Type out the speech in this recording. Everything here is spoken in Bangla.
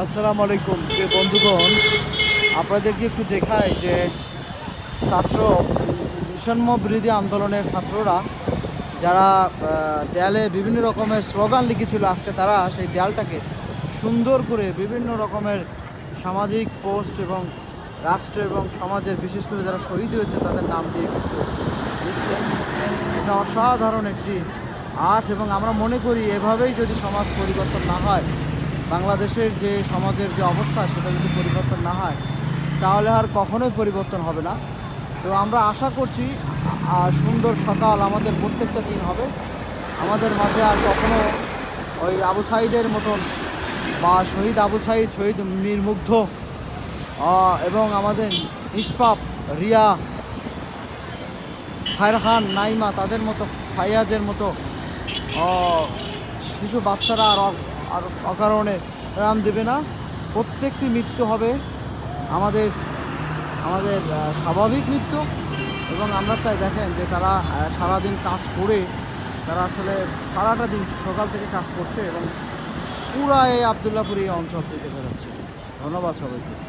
আসসালামু আলাইকুম যে বন্ধুগণ, আপনাদেরকে একটু দেখায় যে ছাত্র বৈষম্য বিরোধী আন্দোলনের ছাত্ররা যারা দেয়ালে বিভিন্ন রকমের স্লোগান লিখেছিল, আজকে তারা সেই দেয়ালটাকে সুন্দর করে বিভিন্ন রকমের সামাজিক পোস্ট এবং রাষ্ট্র এবং সমাজের, বিশেষ করে যারা শহীদ হয়েছে তাদের নাম দিয়ে কিন্তু লিখছে। এটা অসাধারণ একটি আর্ট এবং আমরা মনে করি এভাবেই যদি সমাজ পরিবর্তন না হয়, বাংলাদেশের যে সমাজের যে অবস্থা সেটা যদি পরিবর্তন না হয় তাহলে আর কখনোই পরিবর্তন হবে না। তো আমরা আশা করছি সুন্দর সকাল আমাদের প্রত্যেকটা দিন হবে, আমাদের মাঝে আর কখনো ওই আবু সাইদের মতন বা শহীদ আবু সাইদ, শহীদ মীর মুগ্ধ এবং আমাদের নিষ্পাপ রিয়া, ফারহান, নাইমা, তাদের মতো, ফাইয়াজের মতো শিশু বাচ্চারা আর অকারণে রাম দেবে না। প্রত্যেকটি মৃত্যু হবে আমাদের আমাদের স্বাভাবিক মৃত্যু। এবং আমরা চাই, দেখেন যে তারা সারাদিন কাজ করে, তারা আসলে সারাটা দিন সকাল থেকে কাজ করছে এবং পুরা এই আবদুল্লাপুর এই অঞ্চল থেকে বেরোচ্ছে। ধন্যবাদ সবাইকে।